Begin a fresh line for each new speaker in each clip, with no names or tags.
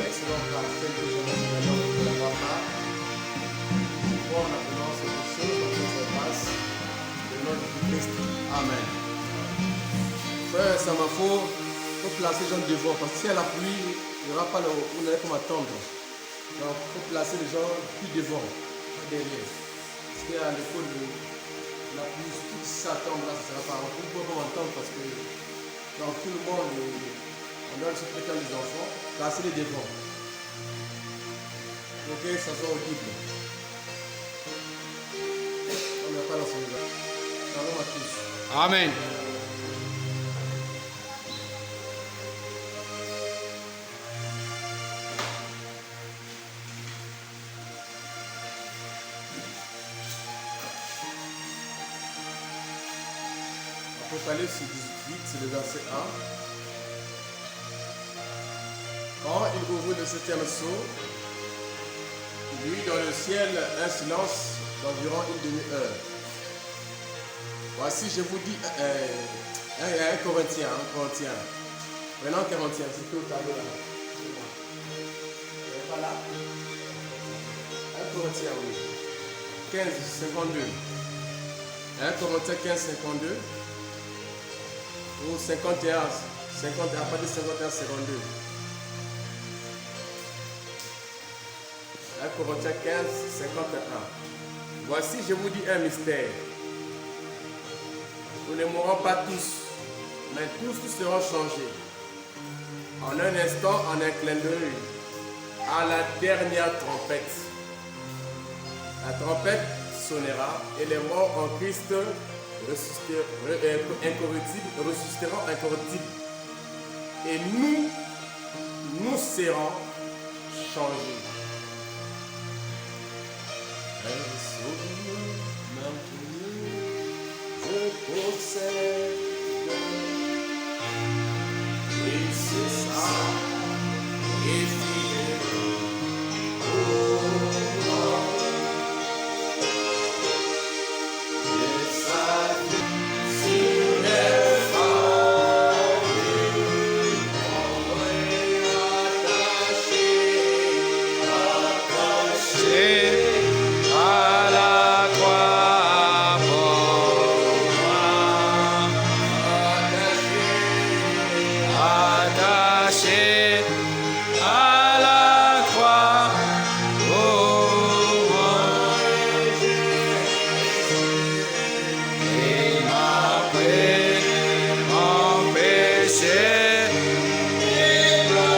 excellent parfait que je vous demande de la part. Pour la présence de choses dans cette grâce, le nom de Christ. Amen. Frère Samafo, il faut placer les gens devant parce que si à la pluie, il n'y aura pas le, vous n'allez pas m'attendre. Donc il faut placer les gens plus devant, plus derrière. Parce qu'à l'école, la pluie, tout ça tombe là, ça ne sera pas. On ne peut pas m'entendre parce que dans tout le monde, on doit se prêter les enfants, placer les devant. Ok, ça soit audible. On n'a pas dans ce niveau. Shalom à tous.
Amen.
Apocalypse 18, c'est le verset 1. Quand il ouvrit le septième sceau, il y eut dans le ciel un silence d'environ une demi-heure. Voici, je vous dis, 1 Corinthiens. Maintenant, Corinthiens, c'est tout au tableau là. Vous n'êtes pas là? 1 Corinthiens, oui. 15, 52. 1 Corinthiens 15, 52. Ou 51, à partir de 51, 52. 1 Corinthiens 15, 51. Voici, je vous dis un mystère. Nous ne mourrons pas tous, mais tous seront changés. En un instant, en un clin d'œil, à la dernière trompette. La trompette sonnera et les morts en Christ ressusciteront incorruptibles. Et nous serons changés. Je possède et c'est ça et fidèle au roi et sa vie sur les femmes on est attaché
À la croix attaché à la croix pour moi. Il m'a pris mon péché, il m'a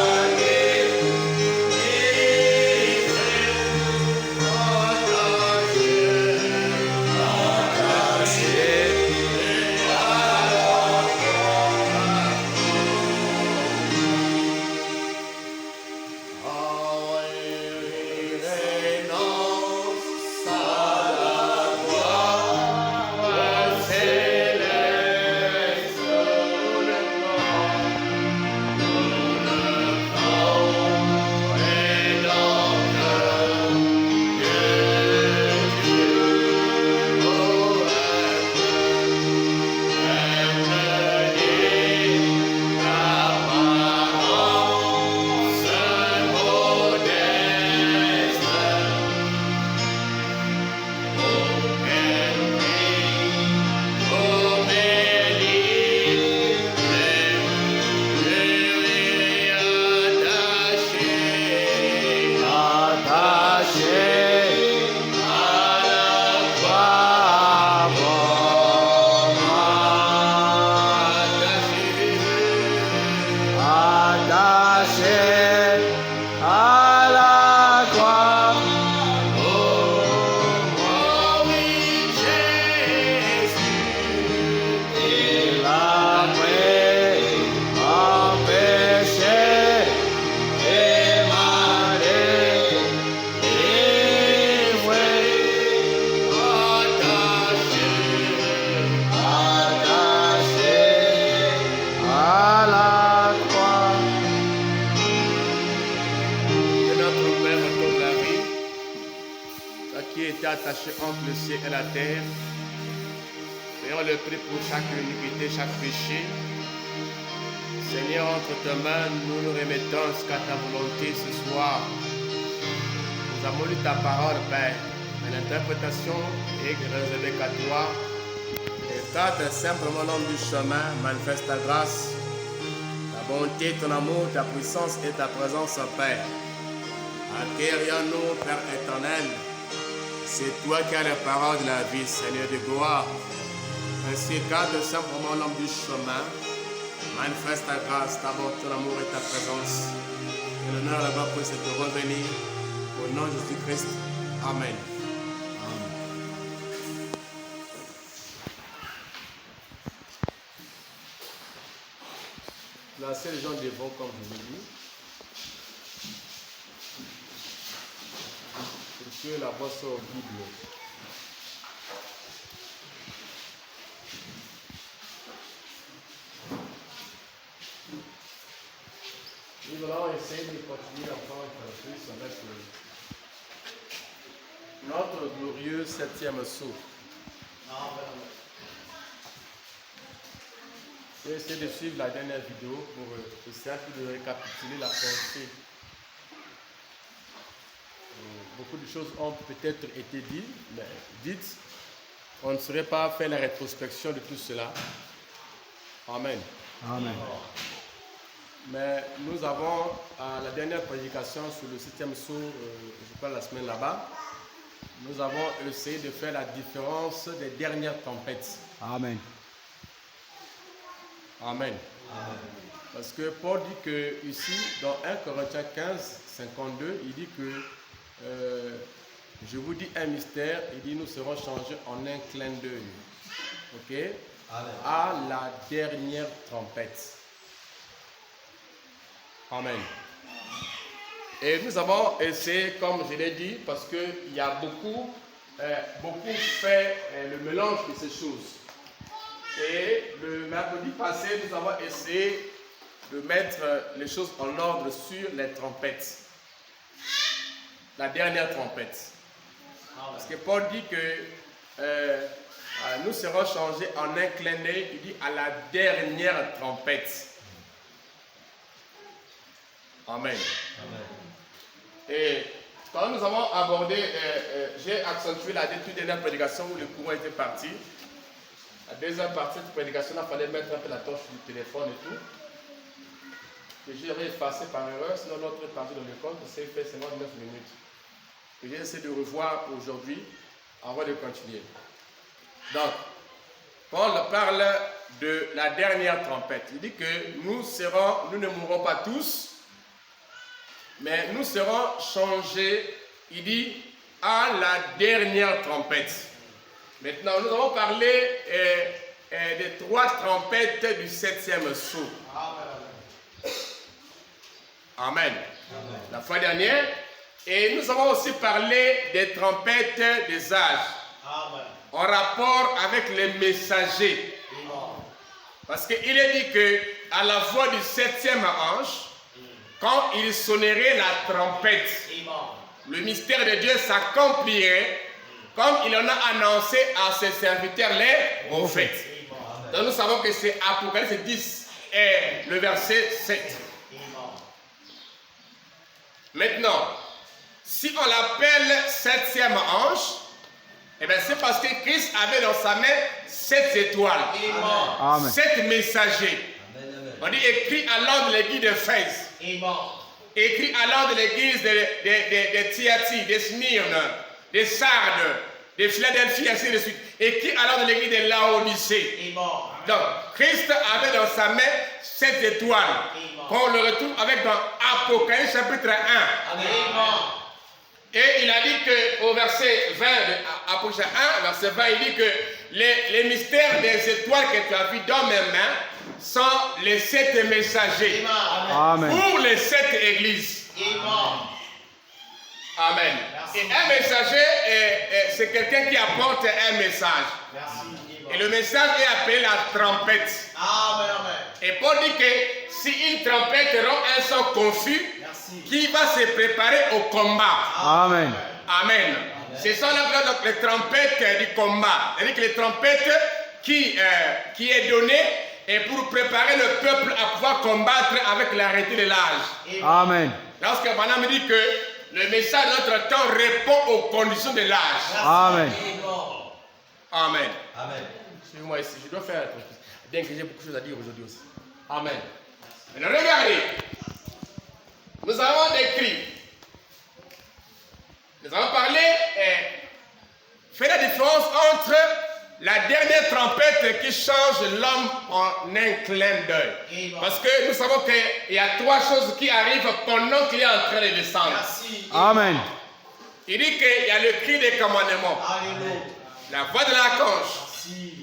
attaché entre le ciel et la terre. Payons le prix pour chaque iniquité, chaque péché. Seigneur, entre tes mains, nous nous remettons jusqu'à ta volonté ce soir. Nous avons lu ta parole, Père, mais l'interprétation est réservée qu'à toi. Et garde simplement l'homme du chemin, manifeste ta grâce, ta bonté, ton amour, ta puissance et ta présence, Père. Accueille-nous, Père éternel. C'est toi qui as la parole de la vie, Seigneur de gloire. Ainsi, garde simplement l'homme du chemin. Manifeste ta grâce, ta bonté, ton amour et ta présence. Que l'honneur là-bas puisse te revenir. Au nom de Jésus-Christ. Amen. Placez les gens devant comme je vous dis. Pour que la voix soit audible. Nous allons essayer de continuer encore un peu plus avec notre glorieux 7e saut. Je vais essayer de suivre la dernière vidéo pour essayer de récapituler la pensée. Beaucoup de choses ont peut-être été dites. On ne saurait pas faire la rétrospection de tout cela. Amen.
Amen.
Mais nous avons, à la dernière prédication sur le 7e saut, je parle la semaine là-bas, nous avons essayé de faire la différence des dernières tempêtes.
Amen.
Amen. Amen. Parce que Paul dit que ici, dans 1 Corinthiens 15, 52, il dit que je vous dis un mystère, il dit nous serons changés en un clin d'œil. Ok? Amen. À la dernière trompette. Amen. Et nous avons essayé, comme je l'ai dit, parce qu'il y a beaucoup fait le mélange de ces choses. Et le mercredi passé, nous avons essayé de mettre les choses en ordre sur les trompettes. La dernière trompette. Parce que Paul dit que nous serons changés en un clin d'œil, il dit à la dernière trompette. Amen. Amen. Et quand nous avons abordé, j'ai accentué la toute dernière prédication où le courant était parti. La deuxième partie de la prédication, il fallait mettre un peu la torche du téléphone et tout. Que j'ai effacé par erreur, sinon l'autre est parti dans le compte, c'est fait 59 minutes. Et j'ai essayé de revoir aujourd'hui avant de continuer. Donc, Paul parle de la dernière trompette. Il dit que nous ne mourrons pas tous, mais nous serons changés, il dit, à la dernière trompette. Maintenant, nous allons parler des 3 trompettes du 7e saut. Amen. Amen. La fois dernière. Et nous avons aussi parlé des trompettes des âges. Amen. En rapport avec les messagers. Amen. Parce qu'il est dit qu'à la voix du 7e ange, quand il sonnerait la trompette, le mystère de Dieu s'accomplirait comme il en a annoncé à ses serviteurs les prophètes. Donc nous savons que c'est Apocalypse 10 et le verset 7. Maintenant, si on l'appelle 7e ange, eh bien c'est parce que Christ avait dans sa main 7 étoiles, Amen. 7 messagers. Amen. On dit écrit à l'ordre de l'église d'Éphèse. Écrit à l'ordre de l'église de Thyatire, de Smyrne, de Sardes, de Philadelphie, ainsi de suite. Écrit à l'ordre de l'église de Laodicée. Donc, Christ avait dans sa main 7 étoiles. Qu'on le retrouve avec dans Apocalypse chapitre 1. Amen. Et il a dit qu'au verset 20, Apocalypse 1, verset 20, il dit que les mystères des étoiles que tu as vues dans mes mains sont les 7 messagers. Amen. Pour les 7 églises. Amen. Et un messager, c'est quelqu'un qui apporte un message. Et le message est appelé la trompette. Amen. Et Paul dit que si une trompette rend un son confus, qui va se préparer au combat. Amen. Amen. Ce sont donc les trompettes du combat. C'est-à-dire que les trompettes qui est donnée et pour préparer le peuple à pouvoir combattre avec l'arrêté de l'âge.
Amen.
Lorsque Branham dit que le message de notre temps répond aux conditions de l'âge.
Amen.
Amen.
Amen.
Suivez-moi ici, je dois faire bien que j'ai beaucoup de choses à dire aujourd'hui aussi. Amen. Maintenant, regardez. Nous avons décrit. Nous avons parlé, fait la différence entre la dernière trompette qui change l'homme en un clin d'œil. Parce que nous savons qu'il y a trois choses qui arrivent pendant qu'il est en train de descendre.
Amen.
Il dit qu'il y a le cri des commandements, la voix de l'archange,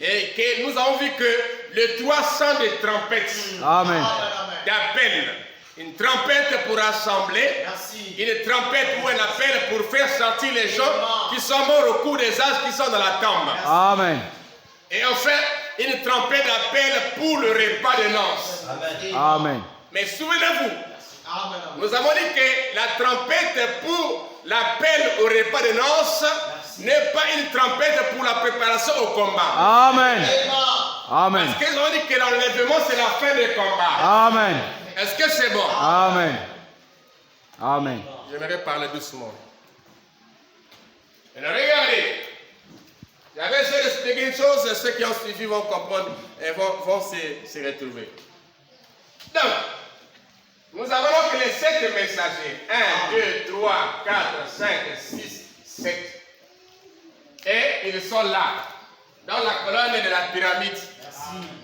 et que nous avons vu que le 300 des trompettes
Amen.
d'appel, une trompette pour rassembler, une trompette ou un appel pour faire sortir les gens qui sont morts au cours des âges qui sont dans la tombe.
Amen.
Et enfin, une trompette d'appel pour le repas de noces.
Amen.
Mais souvenez-vous, nous avons dit que la trompette pour l'appel au repas de noces n'est pas une trompette pour la préparation au combat.
Amen. Amen.
Parce qu'ils ont dit que l'enlèvement c'est la fin du combat.
Amen.
Est-ce que c'est bon?
Amen. Amen.
J'aimerais parler doucement. Maintenant, regardez. J'avais essayé d'expliquer une chose, ceux qui ont suivi vont comprendre et vont se retrouver. Donc, nous avons donc les 7 messagers. 1, 2, 3, 4, 5, 6, 7. Et ils sont là, dans la colonne de la pyramide,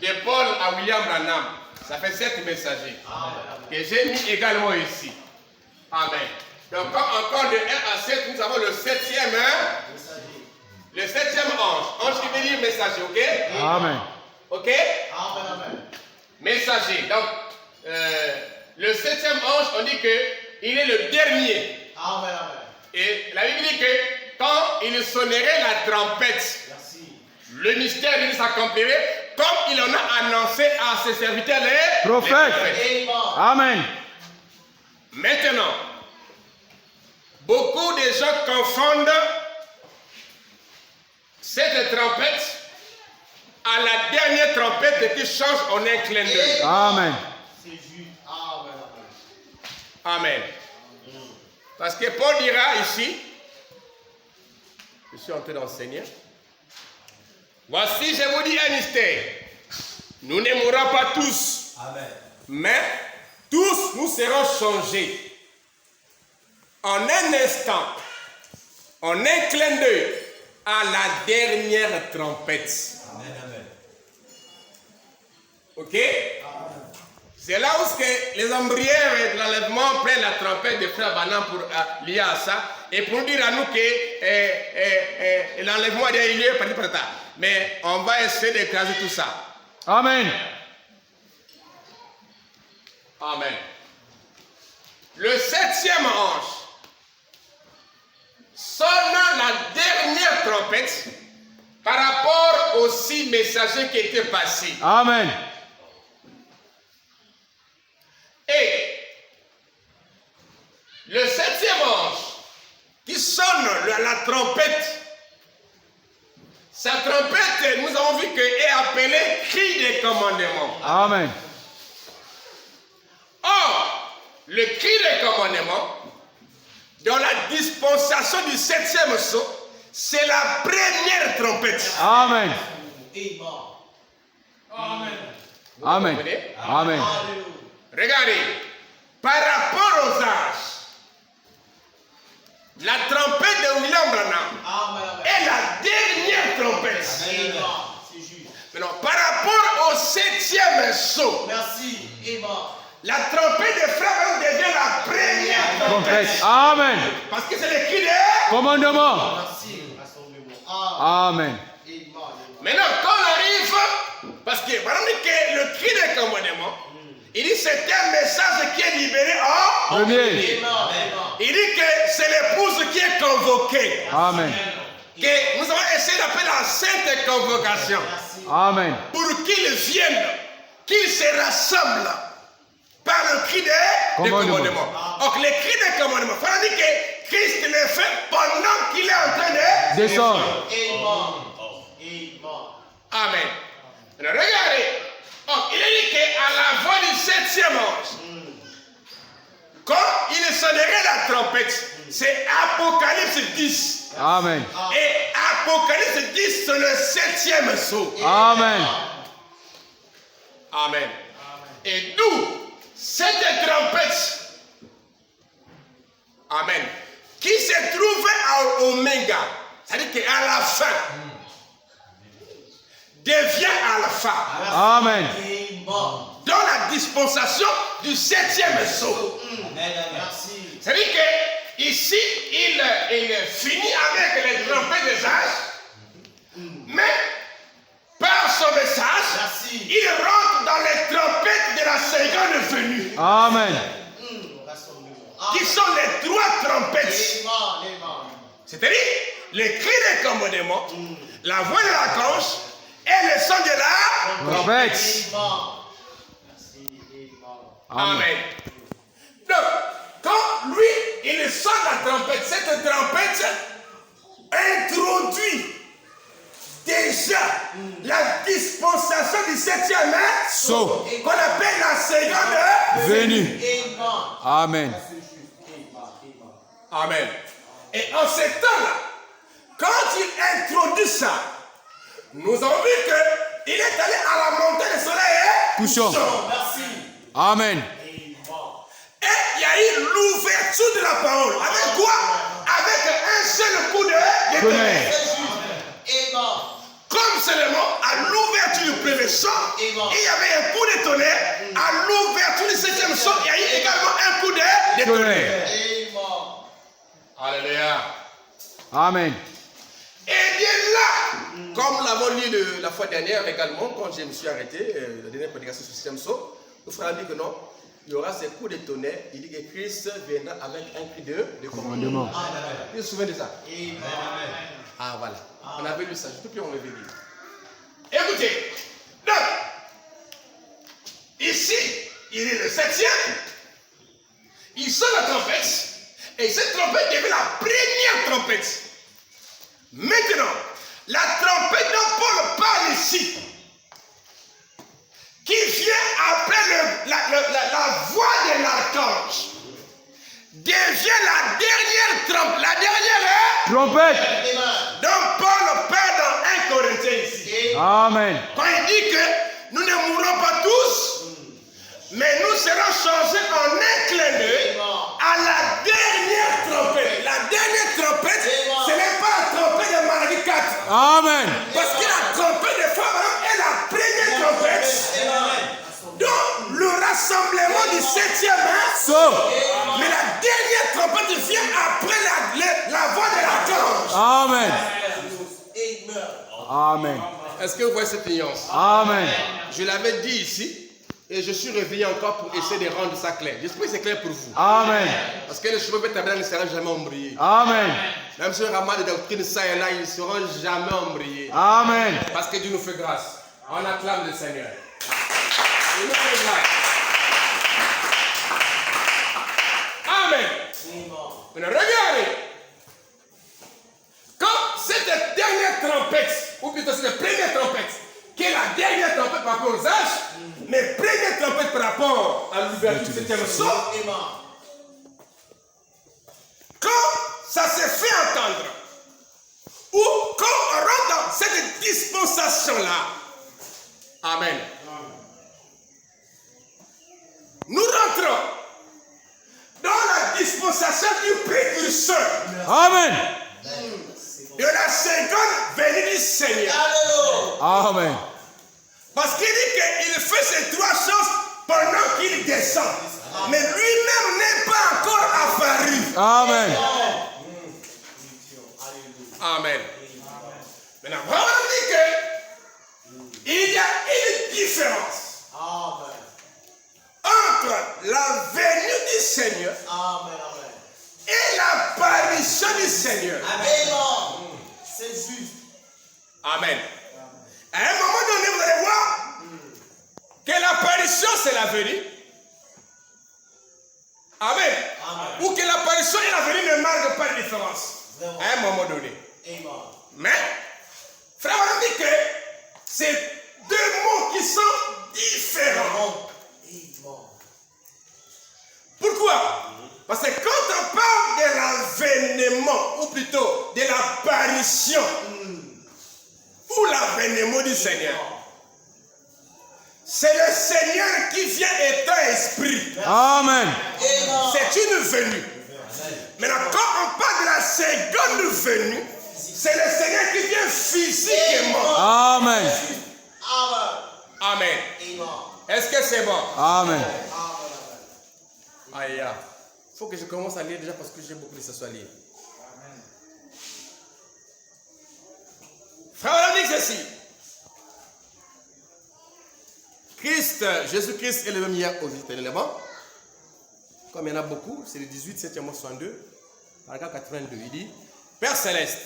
de Paul à William Branham. Ça fait 7 messagers que j'ai mis également ici. Amen. Donc, encore de 1 à 7, nous avons le 7e, le 7e ange. Ange qui veut dire messager, ok?
Amen.
Ok? Messager. Donc, le 7e ange, on dit qu'il est le dernier. Et la Bible dit que quand il sonnerait la trompette, le mystère de Dieu s'accomplirait comme il en a annoncé à ses serviteurs les
Prophète. Amen.
Maintenant, beaucoup de gens confondent cette trompette à la dernière trompette qui change en un clin d'œil.
Amen.
Amen. Parce que Paul dira ici, je suis en train d'enseigner, voici je vous dis un mystère, nous ne mourrons pas tous, mais tous nous serons changés en un instant, en un clin d'œil, à la dernière trompette. Ok? C'est là où les embryères de l'enlèvement prennent la trompette de frère Branham pour lier à ça et pour dire à nous que l'enlèvement a eu lieu. Mais on va essayer d'écraser tout ça.
Amen.
Amen. Le 7e ange sonne la dernière trompette par rapport aux 6 messagers qui étaient passés.
Amen.
Et le 7e ange qui sonne la trompette, sa trompette, nous avons vu qu'elle est appelée cri des commandements.
Amen.
Or, le cri des commandements, dans la dispensation du 7e sceau, c'est la première trompette.
Amen.
Amen.
Amen. Amen.
Regardez, par rapport aux âges, la trompette de William Branham est la dernière trompette. Maintenant, par rapport au 7e sceau, la trompette de frère Branham devient la première trompette.
Amen.
Parce que c'est le cri de
Commandement. Amen.
Maintenant, quand on arrive, parce que Branham dit que le cri des commandements, il dit c'est un message qui est libéré en
Premier.
Il dit que c'est l'épouse qui est convoquée.
Amen.
Que nous avons essayé d'appeler la sainte convocation.
Amen.
Pour qu'ils viennent, qu'ils se rassemblent par le cri des commandements. Donc le cri des commandements, il faut dire que Christ le fait pendant qu'il est en train de
Descendre.
Amen. Alors, regardez. Donc, il est dit qu'à la voix du 7e ange, quand il sonnerait la trompette, c'est Apocalypse 10.
Amen.
Et Apocalypse 10, c'est le 7e sceau.
Amen.
Amen. Et d'où cette trompette, amen, qui se trouvait à Oméga, c'est-à-dire qu'à la fin, devient alpha.
Amen.
Dans la dispensation du 7e sceau. C'est-à-dire que ici, il finit avec les trompettes des âges, mais par son message, il rentre dans les trompettes de la seconde venue.
Amen.
Qui sont les 3 trompettes. C'est-à-dire les cris de commandement, la voix de l'archange et le son de la
Trompette.
Amen. Donc, quand lui, il sonne la trompette, cette trompette introduit déjà la dispensation du 7e
Sceau.
qu'on appelle la seconde
Venu. Amen.
Amen. Et en ce temps-là, quand il introduit ça, nous avons vu qu'il est allé à la montée du soleil
couchant. Amen.
Et il y a eu l'ouverture de la parole. Avec quoi? Avec un seul coup de tonnerre. Comme seulement à l'ouverture du premier chant, il y avait un coup de tonnerre. À l'ouverture du 7e chant, il y a eu également un coup de tonnerre. Alléluia.
Amen.
Et bien là, comme nous l'avons lu la fois dernière également, quand je me suis arrêté, la dernière prédication sur le 7e sceau, le frère a dit que non, il y aura ces coups de tonnerre. Il dit que Christ viendra avec un cri de commandement. Vous vous souvenez de ça? Ah voilà. On avait lu ça, je ne peux plus en revenir. Écoutez, donc, ici, il est le 7e, il sonne la trompette, et cette trompette devient la première trompette. Maintenant, la trompette dont Paul parle ici, qui vient après la voix de l'archange, devient la dernière trompette. La dernière
Trompette.
donc Paul parle dans 1 Corinthiens ici.
Amen.
Quand il dit que nous ne mourrons pas tous, mais nous serons changés en un clin d'œil à la dernière trompette. La dernière trompette, ce n'est pas la trompette de Malachie 4.
Amen.
Parce que la trompette de Pharaon est la première trompette. Donc le rassemblement du 7e
Sceau.
mais la dernière trompette vient après la voix de l'archange.
Amen. Amen.
Est-ce que vous voyez cette nuance?
Amen.
Je l'avais dit ici. Et je suis revenu encore pour essayer de rendre ça clair. J'espère que c'est clair pour vous.
Amen.
Parce que les cheveux tabernacle ne seront jamais ombriés.
Amen.
Même si on ramasse des doctrines ça et là, ils ne seront jamais ombriés.
Amen.
Parce que Dieu nous fait grâce. On acclame le Seigneur. Il nous fait grâce. Amen. Maintenant, regardez. Quand cette dernière trompette, ou plutôt cette première trompette, qui est la dernière trompette par rapport aux âges, mais première trompette par rapport à l'ouverture du 7e sceau, quand ça se fait entendre, ou quand on rentre dans cette dispensation-là, amen, nous rentrons dans la dispensation du précurseur.
Amen.
De la seconde venue du Seigneur.
Amen.
Parce qu'il dit qu'il fait ces 3 choses pendant qu'il descend. Mais lui-même n'est pas encore apparu.
Amen.
Amen. Maintenant, on dit qu'il y a une différence entre la venue du Seigneur et l'apparition du Seigneur.
C'est juste.
Amen. À un moment donné, vous allez voir que l'apparition, c'est la venue. Amen. Ou que l'apparition et la venue ne marquent pas de différence. À un moment donné. Mais, frère, on dit que c'est 2 mots qui sont
différents.
Amen.
Pourquoi? Parce que quand on parle de l'avènement, ou plutôt de l'apparition, ou l'avènement du Seigneur, c'est le Seigneur qui vient étant esprit.
Amen.
C'est une venue. Maintenant, quand on parle de la seconde venue, c'est le Seigneur qui vient physiquement.
Amen.
Amen. Est-ce que c'est bon?
Amen.
Aïe, il faut que je commence à lire déjà parce que j'ai beaucoup de choses à lire. Frère, on a dit ceci. Jésus-Christ est le même hier, aujourd'hui, éternellement. Comme il y en a beaucoup, c'est le 18, 7e mois 62, paragraphe 82. Il dit, Père Céleste,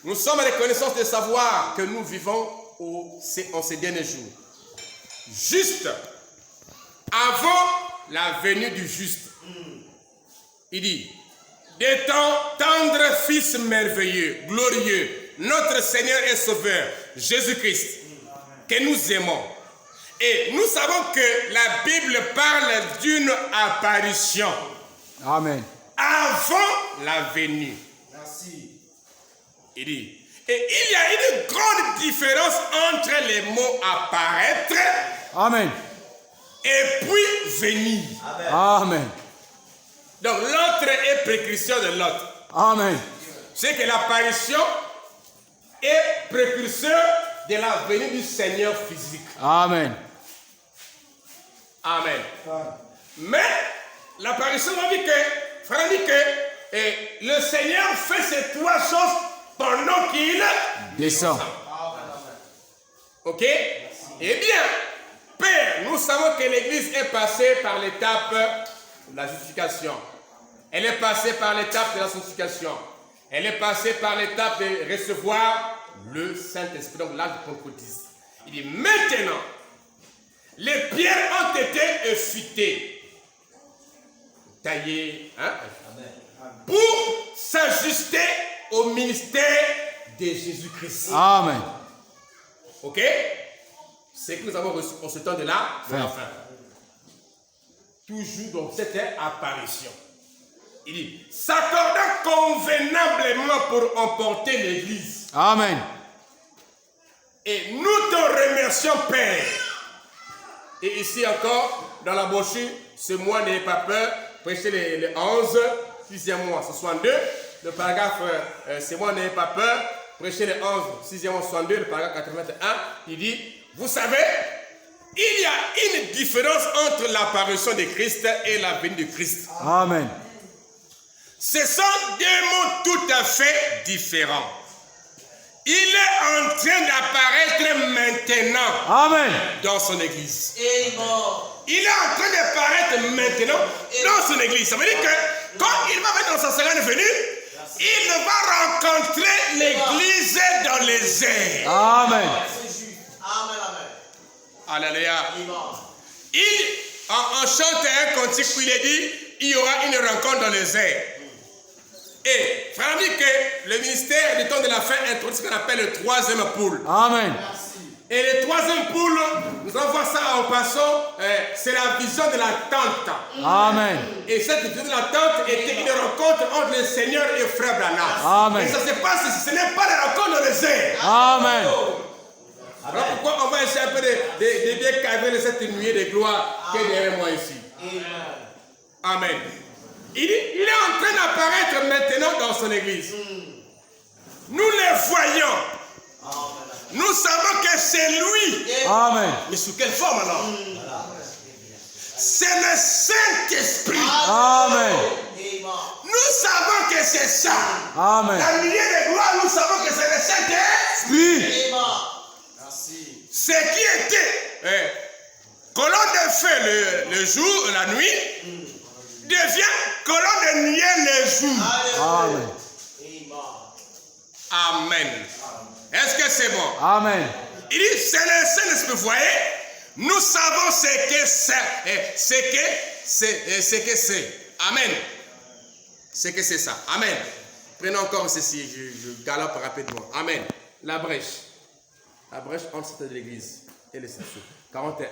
nous sommes à la connaissance de savoir que nous vivons en ces derniers jours. Juste avant la venue du juste. Il dit, des temps tendre Fils merveilleux, glorieux, notre Seigneur et Sauveur, Jésus-Christ, que nous aimons. Et nous savons que la Bible parle d'une apparition.
Amen.
Avant la venue.
Merci.
Il dit, et il y a une grande différence entre les mots apparaître
Amen.
et puis venir.
Amen.
Donc l'autre est précurseur de l'autre.
Amen.
C'est que l'apparition est précurseur de la venue du Seigneur physique.
Amen.
Amen. Mais l'apparition dit que, frère dit que le Seigneur fait ces trois choses pendant qu'il
Descends.
Ok? Eh bien, Père, nous savons que l'Église est passée par l'étape de la justification. Elle est passée par l'étape de la sanctification. Elle est passée par l'étape de recevoir le Saint-Esprit, donc l'âge de Pentecôte. Il dit maintenant, les pierres ont été effritées, taillées, hein, pour s'ajuster au ministère de Jésus-Christ.
Amen.
Ok? C'est que nous avons reçu en ce temps de la fin. Toujours dans cette apparition. Il dit, s'accordant convenablement pour emporter l'Église.
Amen.
Et nous te remercions, Père. Et ici encore, dans la brochure, ce mois n'ayez pas peur, prêchez les 11, 6e mois, 62. Le paragraphe, ce mois n'ayez pas peur, prêchez les 11, 6e mois, 62, le paragraphe 81. Il dit, vous savez, il y a une différence entre l'apparition de Christ et la venue de Christ.
Amen.
Ce sont deux mots tout à fait différents. Il est en train d'apparaître maintenant
Amen.
dans son église.
Amen.
Il est en train d'apparaître maintenant dans son église. Ça veut dire que quand il va être dans sa seconde venue, il va rencontrer l'église dans les airs.
Amen.
C'est juste. Amen, amen.
Alléluia.
Amen.
On chante un cantique où il est dit, il y aura une rencontre dans les airs. Et frère dit que le ministère du temps de la fin introduit ce qu'on appelle le troisième poule.
Amen.
Et le troisième poule, nous allons voir ça en passant, c'est la vision de la tente.
Amen.
Et cette vision de la tente était une rencontre entre le Seigneur et Frère Branham.
Amen.
Et ça se passe, ce n'est pas la rencontre dans les airs.
Amen.
Alors pourquoi on va essayer un peu de bien cadrer cette nuée de gloire qui est derrière moi ici. Amen. Il est en train d'apparaître maintenant dans son église. Nous le voyons. Nous savons que c'est lui.
Amen.
Mais sous quelle forme alors? C'est le Saint-Esprit.
Amen.
Nous savons que c'est ça.
Amen.
La nuée de gloire, nous savons que c'est le Saint-Esprit.
Merci.
Ce qui était colonne de feu le jour, la nuit, devient colonne de nuée le jour.
Amen.
Amen. Est-ce que c'est bon?
Amen.
Il dit, c'est le Saint-Esprit, vous voyez? Nous savons ce que c'est. Amen. Ce que c'est ça. Amen. Prenons encore ceci, je galope rapidement. Amen. La brèche. La brèche entre cette église et les saints. 41.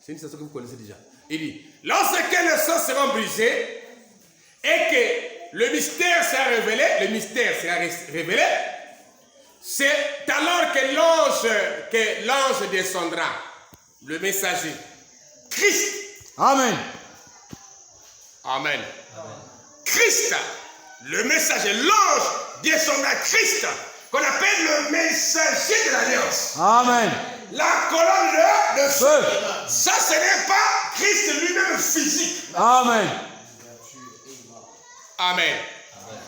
C'est une citation que vous connaissez déjà. Il dit, lorsque les sceaux seront brisés et que le mystère sera révélé, c'est alors que l'ange descendra, le messager, Christ.
Amen.
Amen. Christ, le messager, l'ange descendra, Christ, qu'on appelle le messager de l'alliance.
Amen.
La colonne de feu.
Feu.
Ça, ce n'est pas Christ lui-même physique.
Amen.
Amen.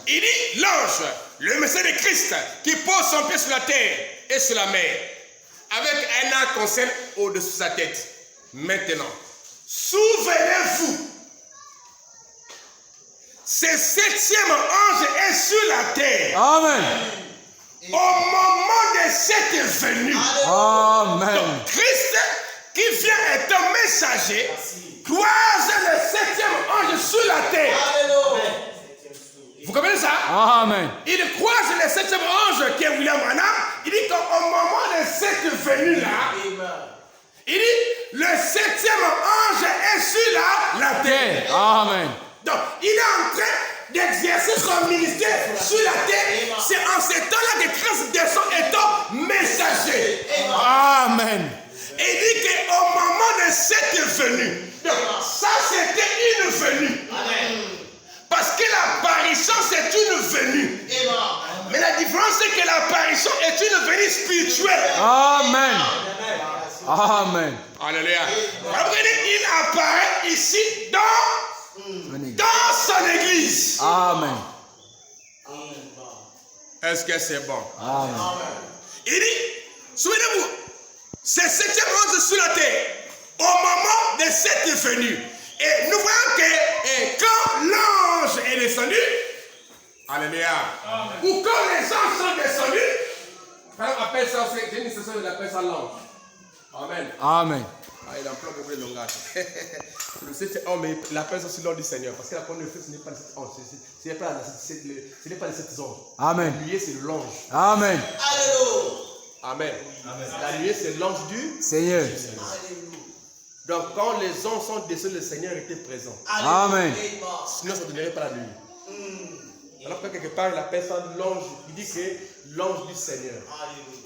Il dit l'ange, le messager de Christ, qui pose son pied sur la terre et sur la mer, avec un arc-en-ciel au-dessus de sa tête. Maintenant, souvenez-vous, ce 7e ange est sur la terre.
Amen.
Au moment de cette venue.
Amen.
Christ, qui vient être un messager, croise le 7e ange sur la terre. Vous comprenez ça?
Amen.
Il croise le 7e ange qui est William Branham. Il dit qu'au moment de cette venue-là, il dit le 7e ange est sur la terre.
Amen.
Donc, il est en train d'exercer son ministère sur la terre. C'est en ce temps-là que Christ descend étant messager.
Amen.
Et il dit qu'au moment de cette venue, donc, ça c'était une venue. Parce que l'apparition c'est une venue. Mais la différence c'est que l'apparition est une venue spirituelle.
Amen. Amen.
Alléluia. Il apparaît ici dans son église.
Amen.
Est-ce que c'est bon?
Amen.
Il dit, souvenez-vous, c'est 7e ange sur la terre au moment de cette venue. Et nous voyons que quand l'ange est descendu, alléluia, ou quand les anges sont descendus, on appelle ça, c'est une session de appelle ça l'ange. Amen.
Amen.
Ah, il emploie beaucoup de langage. Le 7e ange, mais il appelle ça aussi l'ange du Seigneur. Parce que la première fois, ce n'est pas le 7 ange, ce n'est pas les 7 anges.
Amen.
La nuée, c'est l'ange.
Amen.
Amen. La nuée, c'est l'ange du
Seigneur.
Donc, quand les anges sont descendus, le Seigneur était présent.
Amen.
Sinon, ça ne donnerait pas la nuit. Alors que quelque part, il appelle ça l'ange. Il dit que l'ange du Seigneur.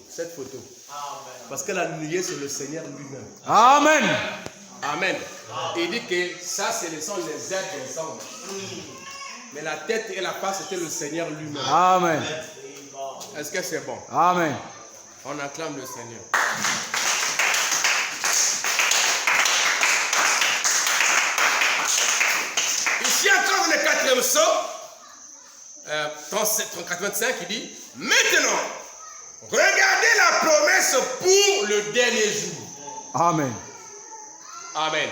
Cette photo. Parce que la nuée, c'est le Seigneur lui-même.
Amen.
Amen. Et il dit que ça, ce sont les êtres ensemble. Mais la tête et la face, c'était le Seigneur lui-même.
Amen.
Est-ce que c'est bon?
Amen.
On acclame le Seigneur. Ici encore dans le 4e psaume, 85, il dit, maintenant, regardez la promesse pour le dernier jour.
Amen.
Amen.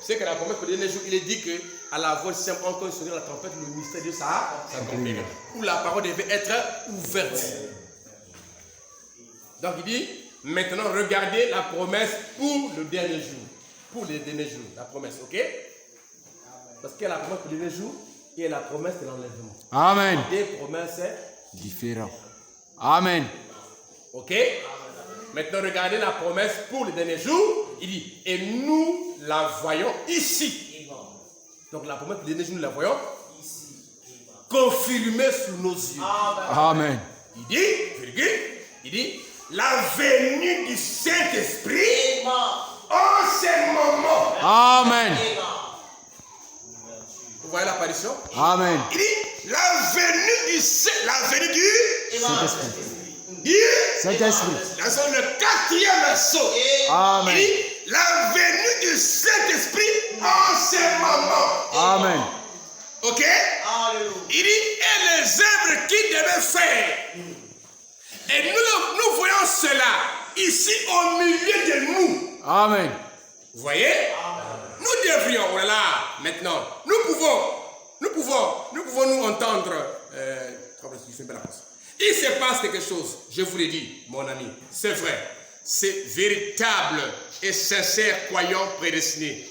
C'est que la promesse pour le dernier jour, il est dit que à la voix simple, encore sonner la trompette, le mystère de ça s'accomplira. Où la parole devait être ouverte. Donc il dit, maintenant regardez la promesse pour le dernier jour. Pour les derniers jours, la promesse, ok? Parce qu'il y a la promesse pour le dernier jour et la promesse de l'enlèvement.
Amen.
Des promesses
Différent. Amen.
ok? Maintenant regardez la promesse pour les derniers jours. Il dit, et nous la voyons ici. Donc la promesse pour les derniers jours, nous la voyons confirmée sous nos yeux.
Amen.
Il dit, la venue du Saint-Esprit en ce moment.
Amen.
Vous voyez l'apparition?
Amen.
Il dit, la venue du
Saint-Esprit. Saint-Esprit.
Dans le 4e saut.
Amen.
Il dit, la venue du Saint-Esprit en ce moment.
Amen.
Ok? Il dit, et les œuvres qu'il devait faire. Et nous voyons cela ici au milieu de nous.
Amen.
Vous voyez? Nous devrions, voilà, maintenant, nous pouvons nous entendre. Il se passe quelque chose, je vous l'ai dit, mon ami, c'est vrai. C'est véritable et sincère croyant prédestiné.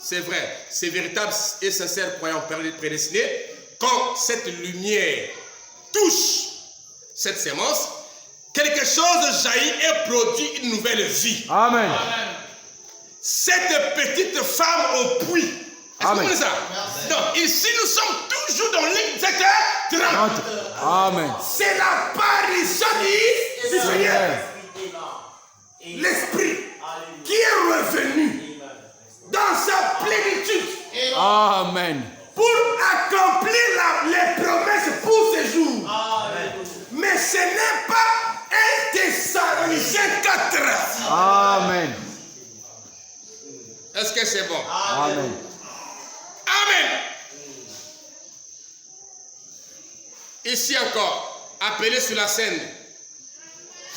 C'est vrai, c'est véritable et sincère croyant prédestiné. Quand cette lumière touche cette sémence, quelque chose jaillit et produit une nouvelle vie.
Amen.
cette petite femme au puits. Est-ce que vous
Amen.
comprenez ça? Donc ici nous sommes toujours dans l'17h30.
Amen.
C'est l'apparition du Seigneur. L'Esprit qui est revenu dans sa plénitude
Amen.
pour accomplir les promesses pour ce jour. Mais ce n'est pas un Thessaloniciens 4.
Amen.
Est-ce que c'est bon?
Amen.
Amen. Ici encore, appelez sur la scène.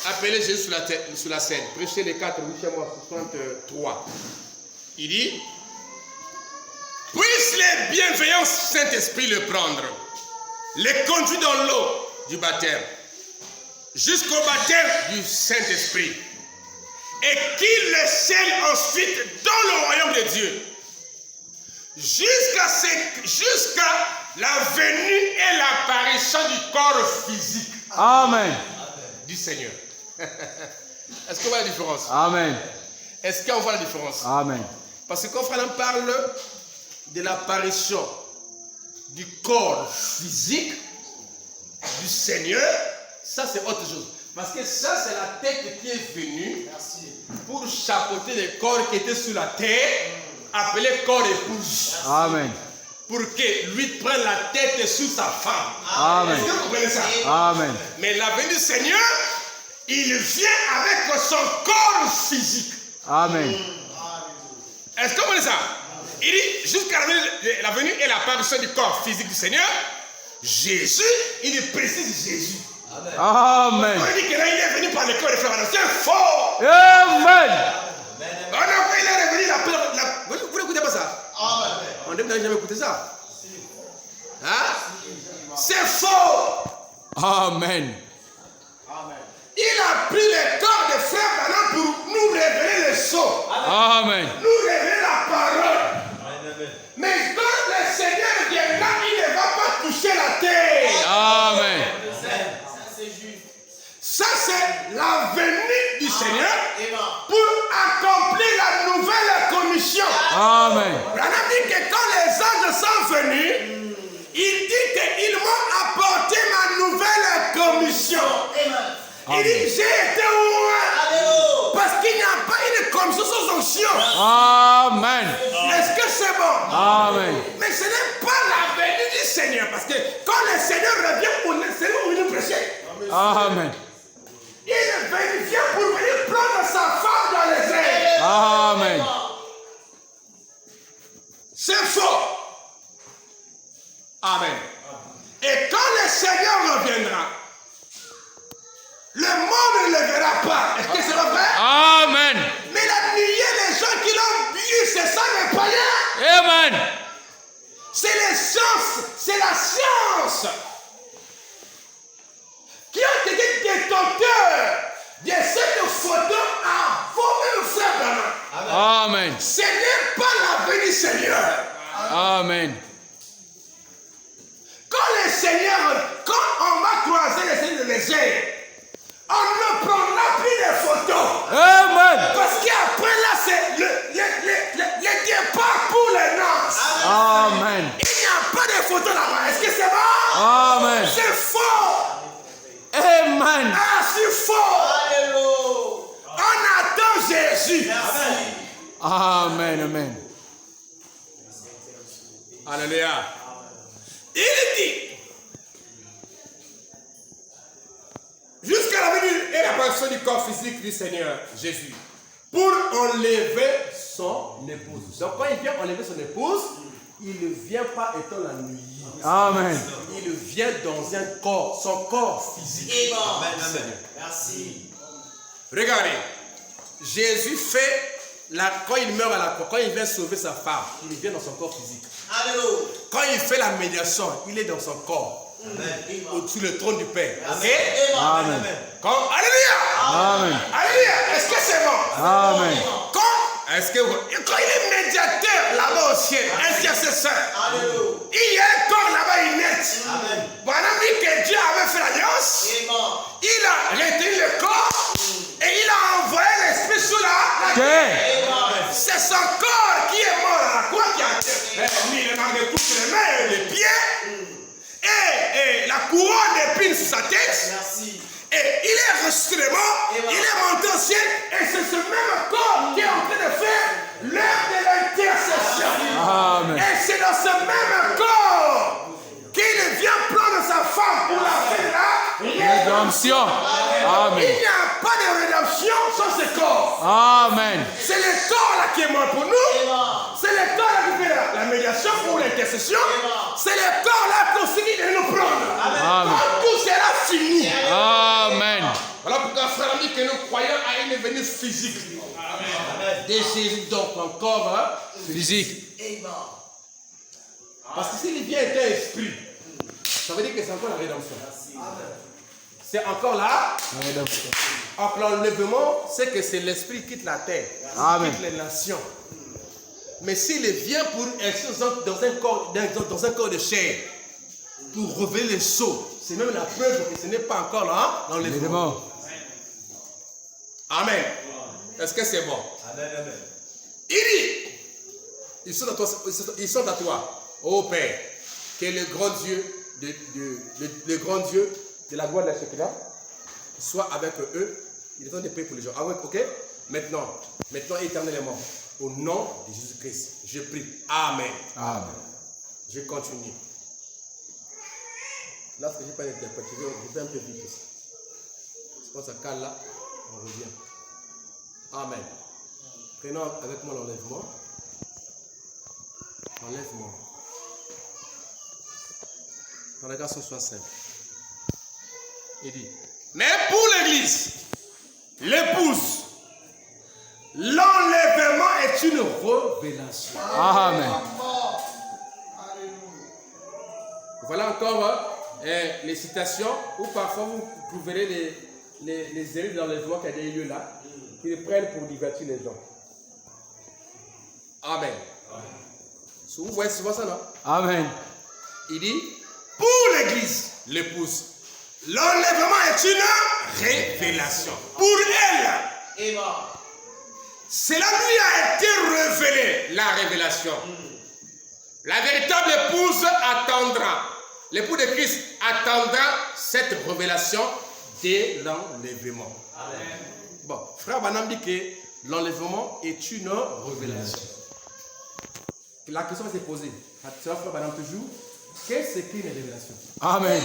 Appelez Jésus sur la scène. Prêchez les 4, Michel-moi 63. Il dit, puisse les bienveillants Saint-Esprit le prendre, les conduit dans l'eau du baptême, jusqu'au baptême du Saint-Esprit, et qu'il les scelle ensuite dans le royaume de Dieu, jusqu'à la venue et l'apparition du corps physique
Amen.
du Seigneur. Est-ce qu'on voit la différence?
Amen.
Est-ce qu'on voit la différence?
Amen.
Parce que quand Frère parle de l'apparition du corps physique du Seigneur, ça c'est autre chose. Parce que ça c'est la tête qui est venue pour chapeauter les corps qui étaient sur la terre, appelés corps épouse.
Amen.
Pour que lui prenne la tête sur sa femme.
Amen.
Est-ce que vous comprenez ça?
Amen.
Mais la venue du Seigneur, il vient avec son corps physique.
Amen.
Est-ce que vous comprenez ça? Il dit, jusqu'à la venue et l'apparition du corps physique du Seigneur, Jésus, il précise Jésus.
Amen.
On dit que là, il est venu par le corps de frère. C'est faux.
Amen.
On a fait, il est revenu, vous n'écoutez pas ça? On n'a jamais écouté ça. Hein? C'est faux.
Amen.
Il a pris le corps de frère Branham pour nous révéler le sceau.
Amen.
Nous révéler la parole. Mais quand le Seigneur viendra, il ne va pas toucher la terre.
Amen.
Ça, c'est la venue du Seigneur pour accomplir la nouvelle commission.
Amen.
Branham dit que quand les anges sont venus, il dit qu'ils m'ont apporté ma nouvelle commission. Il dit, j'ai été loin. Parce qu'il n'y a pas une commission sans onction.
Amen.
Est-ce que c'est bon?
Amen.
Mais ce n'est pas la venue du Seigneur. Parce que quand le Seigneur revient, c'est nous qui nous prêcher.
Amen.
Il vient pour venir prendre sa femme dans les airs.
Amen.
C'est faux. Amen. Et quand le Seigneur reviendra, le monde ne le verra pas. Est-ce que c'est pas vrai?
Amen.
Mais la milliers de gens qui l'ont vu, c'est ça les païens.
Amen.
C'est les sciences, c'est la science qui ont été détenteurs de cette photo avant même frère Branham.
Amen.
Ce n'est pas la venue du Seigneur.
Amen.
Quand le Seigneur, quand on va croiser les Seigneurs de les airs, on ne prendra plus de photos.
Amen.
Parce qu'après là, c'est le départ pour les noces.
Amen.
Il n'y a pas de photos là-bas. Est-ce que c'est bon?
Amen.
C'est faux.
Amen.
Ah, c'est faux. On attend Jésus.
Amen. Amen.
Alléluia. Il dit, jusqu'à la venue et l'apparition du corps physique du Seigneur Jésus, pour enlever son épouse. Donc quand il vient enlever son épouse, il ne vient pas étant la nuit.
Amen.
Il vient dans un corps, son corps physique.
Amen. Merci.
Regardez, Jésus fait, quand il meurt à la croix, quand il vient sauver sa femme, il vient dans son corps physique.
Alléluia.
Quand il fait la médiation, il est dans son corps, au-dessus le trône du Père. Ok?
Amen.
Alléluia!
Amen.
Alléluia! Est-ce que c'est bon?
Amen.
Quand il est médiateur là-bas au ciel, intercesseur,
Alléluia.
il y a un corps là-bas inerte.
Amen.
Pendant que Dieu avait fait l'alliance, il a retenu le corps et il a envoyé l'esprit sur la terre.
Terre.
C'est sur sa tête.
Merci.
Et il est ressuscité des morts, il est monté au ciel, et c'est ce même corps qui est en train de faire l'œuvre de l'intercession.
Amen.
Et c'est dans ce même corps qu'il vient prendre sa femme pour la faire la
Rédemption. Amen.
Il n'y a pas de rédemption sans ce corps.
Amen.
C'est le corps là qui est mort pour nous. C'est le corps là qui fait la médiation pour l'intercession. C'est le corps là qui aussi de nous prendre.
Amen.
Quand tout sera fini.
Amen.
Voilà pourquoi frère dit que nous croyons à une venue physique. De Jésus, donc encore
Physique.
parce que s'il vient être un esprit, ça veut dire que c'est encore la rédemption. C'est encore là.
Rédemption.
Alors l'enlèvement, c'est que c'est l'esprit qui quitte la terre,
Amen.
quitte les nations. Mais s'il vient pour être dans un corps de chair, pour révéler les sceaux, c'est même la preuve que ce n'est pas encore là l'enlèvement.
Rédemption.
Amen. Est-ce que c'est bon?
Amen, amen.
Il dit, ils sont à toi, ô Père, que le grand Dieu, le grand Dieu de la gloire de la Shekinah soit avec eux. Il est temps de prier pour les gens. Ah ouais, ok? Maintenant, éternellement, au nom de Jésus-Christ, je prie. Amen.
Amen.
Je continue. Là, ce que je n'ai pas interprété, je fais un peu vite. Je pense à cale là, on revient. Amen. Prenons avec moi l'enlèvement. Enlèvement. Dans la garçon soit simple. Il dit, mais pour l'église, l'épouse, l'enlèvement est une révélation.
Amen.
Voilà encore les citations où parfois vous verrez les erreurs d'enlèvement qui a des lieux là, qui les prennent pour divertir les gens. Amen. Vous voyez souvent ça, non?
Amen.
Il dit, pour l'église, l'épouse, l'enlèvement est une révélation. Pour elle, cela lui a été révélé, la révélation. La véritable épouse attendra, l'époux de Christ attendra cette révélation dès l'enlèvement. Bon, frère Banam dit que l'enlèvement est une révélation. La question s'est posée. Frère Banam toujours, qu'est-ce qu'une révélation?
Amen.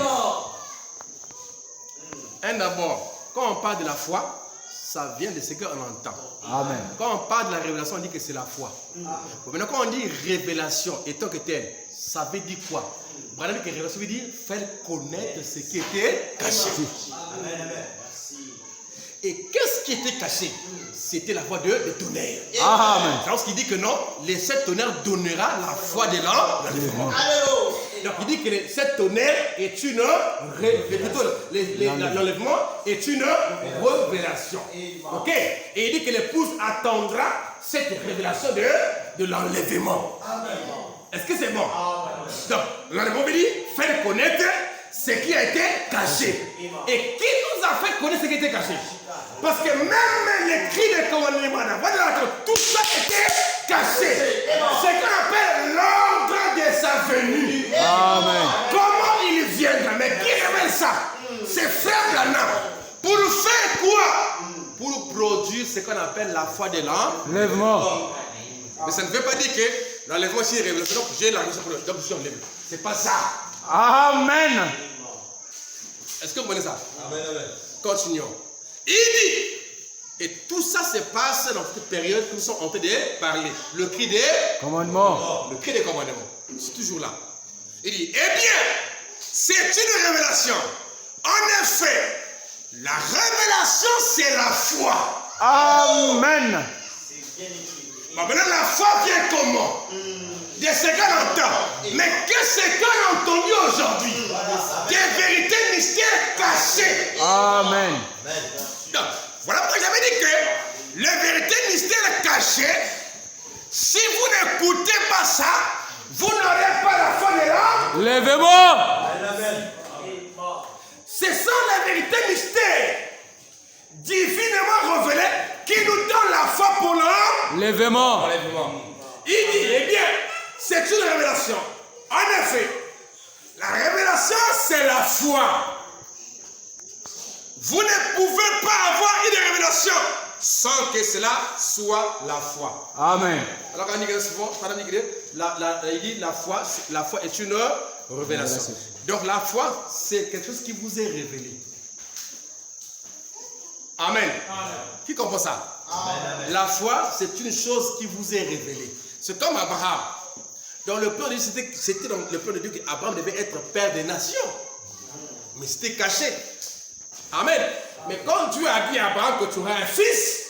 D'abord, quand on parle de la foi, ça vient de ce qu'on entend.
Amen.
Quand on parle de la révélation, on dit que c'est la foi. Maintenant, quand on dit révélation étant que tel, ça veut dire quoi? Branham dit que révélation veut dire faire connaître ce qui était caché.
Amen, amen. Merci.
Et qu'est-ce qui était caché? C'était la voix de tonnerre.
Amen.
C'est lorsqu'il dit que non, les sept tonnerres donnera la foi de l'enlèvement. Donc il dit que cette tonnerre est une l'enlèvement est une révélation. Ok? Et il dit que l'épouse attendra cette révélation de l'enlèvement. Est-ce que c'est bon? Donc l'enlèvement veut dire faire connaître ce qui a été caché. Et qui nous a fait connaître ce qui était caché? Parce que même les cris de commandement, tout ça était caché. Ce qu'on appelle l'ordre de sa venue.
Amen.
Comment il viendra? Mais qui révèle ça? C'est frère Branham. Pour faire quoi? Pour produire ce qu'on appelle la foi de
L'enlèvement.
Mais ça ne veut pas dire que l'enlèvement c'est une révélation. Donc j'ai la révélation pour donc je suis enlevé. C'est pas ça.
Amen.
Est-ce que vous connaissez ça?
Amen, amen.
Continuons. Il dit, et tout ça se passe dans cette période que nous sommes en train de parler. Le cri des
Commandement.
Le cri des commandements. C'est toujours là. Il dit, eh bien, c'est une révélation. En effet, la révélation, c'est la foi.
Amen.
Maintenant, la foi vient comment? De ce qu'on entend. Mais qu'est-ce qu'on a entendu aujourd'hui? Des vérités mystères cachées.
Amen.
Donc, voilà pourquoi j'avais dit que les vérités mystères cachées, si vous n'écoutez pas ça, vous n'aurez pas la foi de l'homme.
L'enlèvement.
Ce sont les vérités mystères divinement révélées qui nous donnent la foi pour l'homme.
L'enlèvement.
Il dit, eh bien, c'est une révélation. En effet, la révélation, c'est la foi. Vous ne pouvez pas avoir une révélation sans que cela soit la foi.
Amen.
Alors quand on dit souvent, il dit la foi est une révélation. Donc la foi, c'est quelque chose qui vous est révélé. Amen. Qui comprend ça? Amen. La foi, c'est une chose qui vous est révélée. C'est comme Abraham. Dans le plan de Dieu, c'était dans le plan de Dieu qu'Abraham devait être père des nations. Mais c'était caché. Amen. Mais quand Dieu a dit à Abraham que tu auras un fils,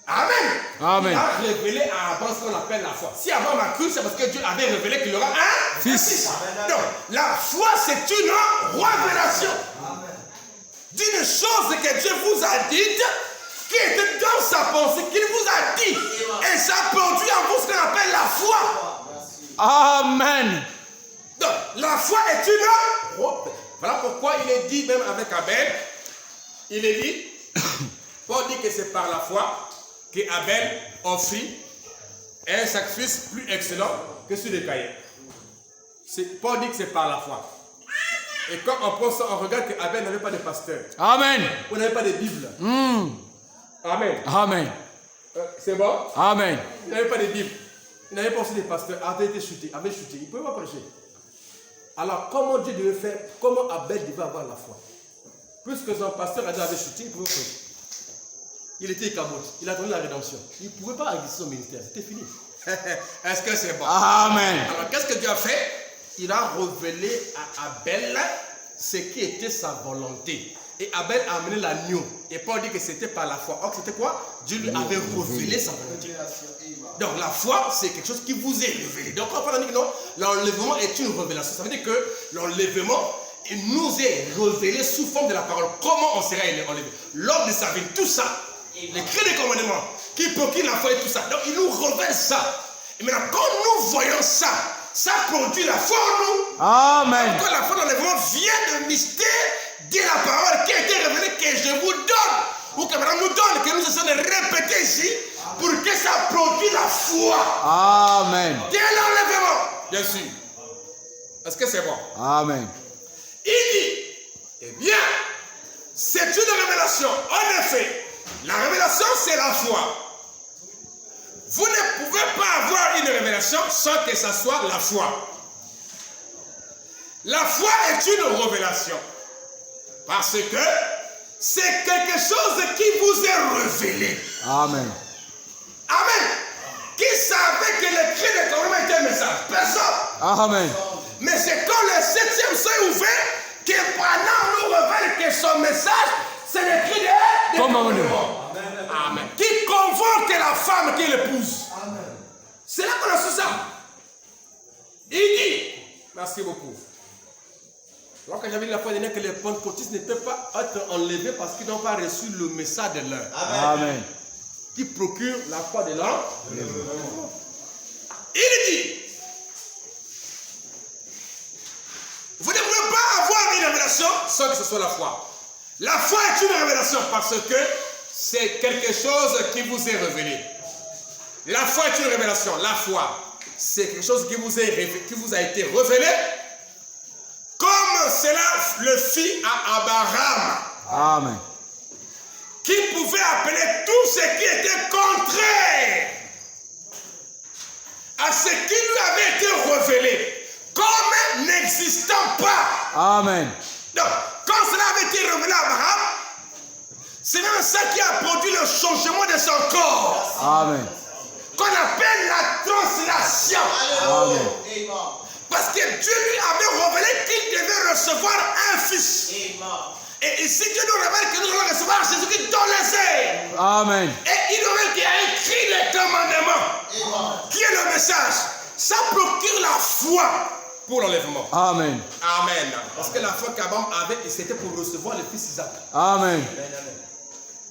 Amen.
Amen.
Il a révélé à Abraham ce qu'on appelle la foi. Si Abraham a cru, c'est parce que Dieu avait révélé qu'il aura un fils. Donc, la foi, c'est une révélation d'une chose que Dieu vous a dite, qui était dans sa pensée, qu'il vous a dit. Et ça produit en vous ce qu'on appelle la foi.
Amen.
Donc, la foi est une... Voilà pourquoi il est dit, même avec Abel, il est dit, Paul dit que c'est par la foi qu'Abel offrit un sacrifice plus excellent que celui de Caïn. Paul dit que c'est par la foi. Et quand on pense, on regarde qu'Abel n'avait pas de pasteur.
Amen.
On n'avait pas de Bible. Amen.
Amen.
C'est bon?
Amen.
Il n'avait pas de Bible. Il n'avait pas aussi de pasteur. Avait été chuté. Il ne pouvait pas prêcher. Alors, comment Dieu devait faire? Comment Abel devait avoir la foi? Puisque son pasteur avait chuté, il pouvait prêcher. Il était cabote. Il attendait la rédemption. Il ne pouvait pas exercer son ministère. C'était fini. Est-ce que c'est bon?
Amen.
Alors, qu'est-ce que Dieu a fait? Il a révélé à Abel ce qui était sa volonté. Et Abel a amené l'agneau. Et Paul dit que c'était par la foi. Or, c'était quoi? Dieu lui avait révélé sa volonté. Donc, la foi, c'est quelque chose qui vous est révélé. Donc, quand on dit que non, l'enlèvement est une révélation. Ça veut dire que l'enlèvement nous est révélé sous forme de la parole. Comment on sera enlevé? L'ordre de sa vie, tout ça. Les clés des commandements qui procurent la foi et tout ça. Donc, il nous révèle ça. Et maintenant, quand nous voyons ça, ça produit la foi en nous.
Amen.
Quand la foi d'enlèvement vient de mystère de la parole qui a été révélée, que je vous donne, ou que madame nous donne, que nous essayons de répéter ici, pour que ça produise la foi.
Amen.
Dès l'enlèvement, bien sûr. Est-ce que c'est bon?
Amen.
Il dit, eh bien, c'est une révélation. En effet, la révélation, c'est la foi. Vous ne pouvez pas avoir une révélation sans que ça soit la foi. La foi est une révélation. Parce que c'est quelque chose qui vous est révélé.
Amen.
Amen. Qui savait que le cri de commandement était un message? Personne.
Amen.
Mais c'est quand le 7e seuil ouvert que pendant nous révèle que son message, c'est le cri de commandement. Amen. Qui convoque la femme qui l'épouse. C'est là qu'on a su ça. Il dit, merci beaucoup. Alors quand j'avais dit la fois dernière que les pentecôtistes ne peuvent pas être enlevés parce qu'ils n'ont pas reçu le message de l'heure.
Amen.
Qui procure la foi de l'homme. Il dit, vous ne pouvez pas avoir une révélation sans que ce soit la foi. La foi est une révélation parce que c'est quelque chose qui vous est révélé. La foi est une révélation. La foi, c'est quelque chose qui vous a été révélé, comme cela le fit à Abraham.
Amen.
Qui pouvait appeler tout ce qui était contraire à ce qui lui avait été révélé, comme n'existant pas.
Amen.
Donc, quand cela avait été révélé à Abraham, c'est même ça qui a produit le changement de son corps.
Amen.
Qu'on appelle la translation.
Amen.
Parce que Dieu lui avait révélé qu'il devait recevoir un fils. Et ici, Dieu nous révèle que nous allons recevoir Jésus-Christ dans les airs.
Amen.
Et il nous révèle qu'il a écrit les commandements. Qui est le message? Ça procure la foi pour l'enlèvement.
Amen.
Amen. Parce que la foi qu'Abraham avait, c'était pour recevoir le fils Isaac.
Amen.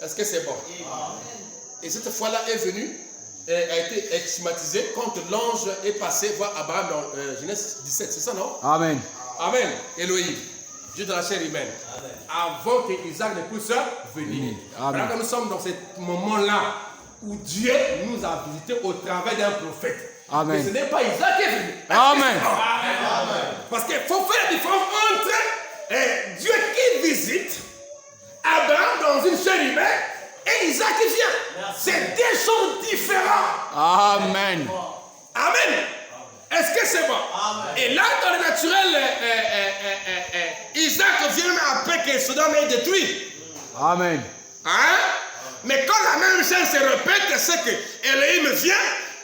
Est-ce que c'est bon? Et cette foi-là est venue, a été exmatisée quand l'ange est passé voir Abraham dans Genèse 17. C'est ça, non?
Amen.
Amen. Elohim, Dieu de la chair humaine. Amen. Avant que Isaac ne puisse venir. Alors que nous sommes dans ce moment-là où Dieu nous a visités au travers d'un prophète.
Amen.
Et ce n'est pas Isaac qui est venu.
Amen.
Parce qu'il faut faire la différence entre Dieu qui visite Abraham dans une chair humaine et Isaac qui vient. C'est deux choses différentes.
Amen.
Amen. Est-ce que c'est bon? Et là, dans le naturel, Isaac vient même après que Sodome est détruit.
Amen.
Hein? Mais quand la même chose se répète, c'est que Elohim vient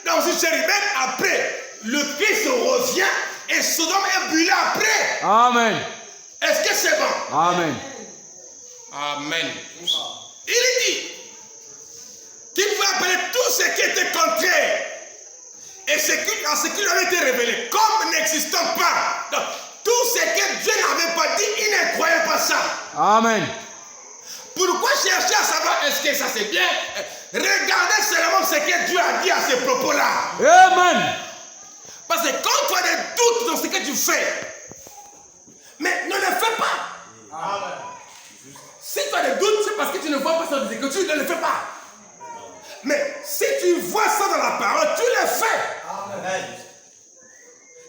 dans une chair humaine, après le Christ revient et Sodome est brûlé après.
Amen.
Est-ce que c'est bon?
Amen.
Amen. Il dit qu'il pouvait appeler tout ce qui était contraire et ce qui lui avait été révélé comme n'existant pas. Donc, tout ce que Dieu n'avait pas dit, il ne croyait pas ça.
Amen.
Pourquoi chercher à savoir est-ce que ça c'est bien? Regardez seulement ce que Dieu a dit à ces propos-là.
Amen.
Parce que quand tu as des doutes dans ce que tu fais, mais ne le fais pas.
Amen.
Si tu as des doutes, c'est parce que tu ne vois pas ça dans les Écritures, ne le fais pas. Mais si tu vois ça dans la parole, tu le fais.
Amen.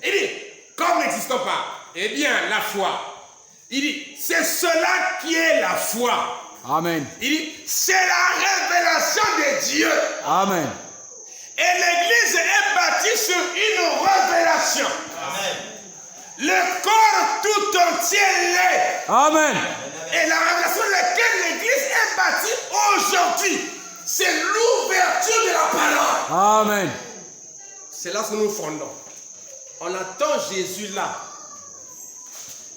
Il dit, comme n'existant pas, eh bien, la foi. Il dit, c'est cela qui est la foi.
Amen.
Il dit, c'est la révélation de Dieu.
Amen.
Et l'église est bâtie sur une révélation.
Amen.
Le corps tout entier l'est.
Amen.
Et la révélation de laquelle l'église est bâtie aujourd'hui, c'est l'ouverture de la parole.
Amen.
C'est là que nous fondons. On attend Jésus là.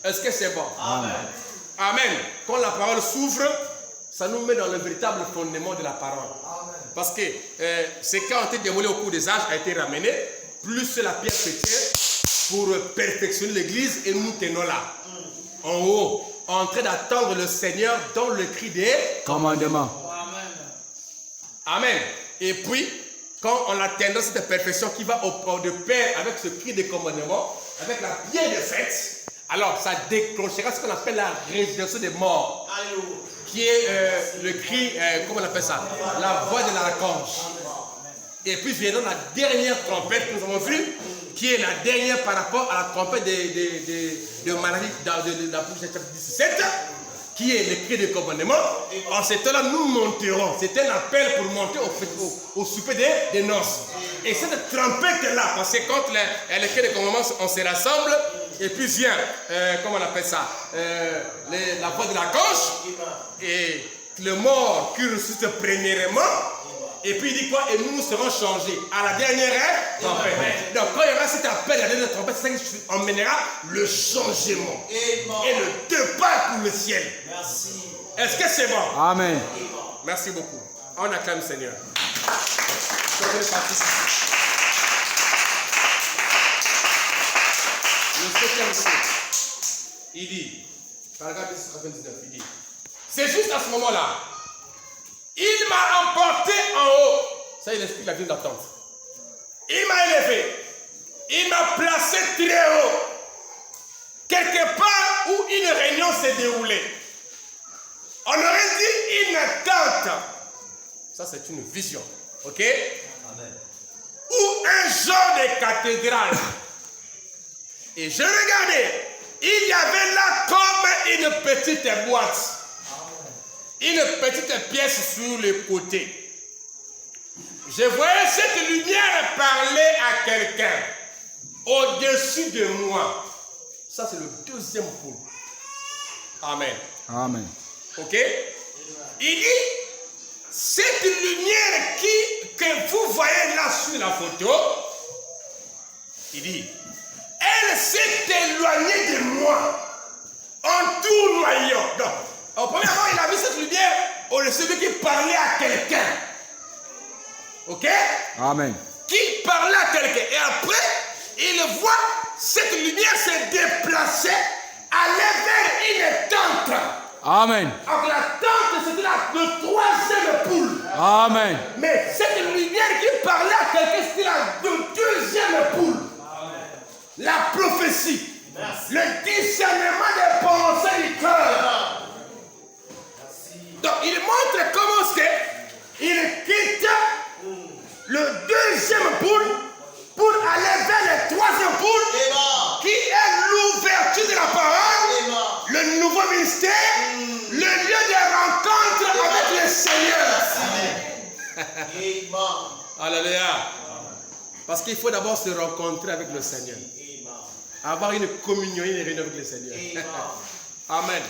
Est-ce que c'est bon?
Amen.
Amen. Quand la parole s'ouvre, ça nous met dans le véritable fondement de la parole.
Amen.
Parce que ce qui a été démoli au cours des âges a été ramené, plus la pierre chrétienne pour perfectionner l'église et nous tenons là, en haut, en train d'attendre le Seigneur dans le cri des
Commandement.
Amen. Et puis, quand on atteindra cette perfection qui va de pair avec ce cri des commandements, avec la pierre de fête, alors ça déclenchera ce qu'on appelle la résurrection des morts.
Alléluia.
Qui est le cri, comment on appelle ça? La voix de l'archange. Et puis viendra la dernière trompette que nous avons vue, qui est la dernière par rapport à la trompette de Malachie de l'Apocalypse chapitre 17, qui est le cri de commandement. En ce temps-là, nous monterons. C'est un appel pour monter au souper des noces. Et cette trompette-là, parce que quand le cri de commandement, on se rassemble, et puis vient, comment on appelle ça, la voix de l'archange, et le mort qui ressuscite premièrement, et puis il dit quoi? Et nous serons changés à la dernière trompette. Donc quand il y aura cet appel à la dernière trompette, c'est ça qui emmènera le changement et le départ pour le ciel.
Merci.
Est-ce que c'est bon?
Amen.
Merci beaucoup. On acclame le Seigneur. Le septième verset, il dit, paragraphe 99, il dit, c'est juste à ce moment-là, il m'a emporté en haut. Ça, il explique la vie d'attente. Il m'a élevé. Il m'a placé très haut. Quelque part où une réunion s'est déroulée. On aurait dit une tente. Ça, c'est une vision. Ok?
Amen.
Ou un genre de cathédrale. Et je regardais. Il y avait là comme une petite boîte. Une petite pièce sur le côté. Je voyais cette lumière parler à quelqu'un au-dessus de moi. Ça, c'est le deuxième pôle. Amen.
Amen.
Ok? Il dit, cette lumière que vous voyez là sur la photo, il dit, elle s'est éloignée de moi en tournoyant. Donc, au premier moment, il a vu cette lumière au-dessus de qui parlait à quelqu'un. Ok?
Amen.
Qui parlait à quelqu'un. Et après, il voit cette lumière se déplacer, aller vers une tente.
Amen.
Alors la tente, c'était le troisième poule.
Amen.
Mais cette lumière qui parlait à quelqu'un, c'était le deuxième poule. La prophétie.
Merci.
Le discernement des pensées du cœur. Donc il montre comment c'est. Il quitte le deuxième poule pour aller vers le troisième poule qui est l'ouverture de la parole, le nouveau ministère le lieu de rencontre avec le Seigneur.
Amen.
Alléluia. Parce qu'il faut d'abord se rencontrer avec le Seigneur. Avoir une communion, une réunion avec le Seigneur. Amen.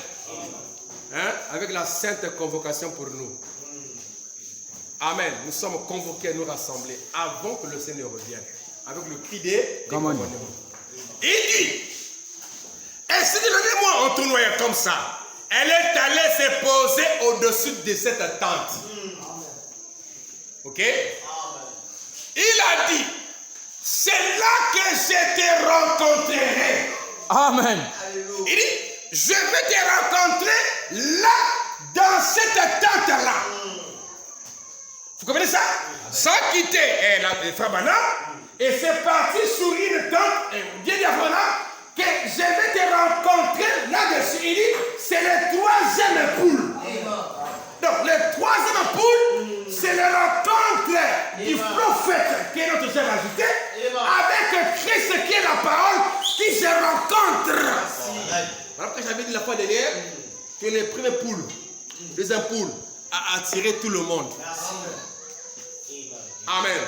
Hein? Avec la sainte convocation pour nous. Amen. Nous sommes convoqués à nous rassembler avant que le Seigneur revienne. Avec le cri des commandements. Il dit, et si tu le moi en tournoyant comme ça, elle est allée se poser au-dessus de cette tente. Ok? Il a dit, c'est là que je te rencontrerai.
Amen.
Il dit, je vais te rencontrer là, dans cette tente-là. Vous comprenez ça? Sans quitter le frère Branham, et c'est parti sur une tente, bien diaphora, que je vais te rencontrer là-dessus. Il dit, c'est le troisième poule. Donc, le troisième poule, c'est la rencontre du prophète, qui est notre chef ajouté, avec Christ qui est la parole, qui se rencontre. Voilà pourquoi j'avais dit la fois dernière que le premier poule, le deuxième poule, a attiré tout le monde. Amen.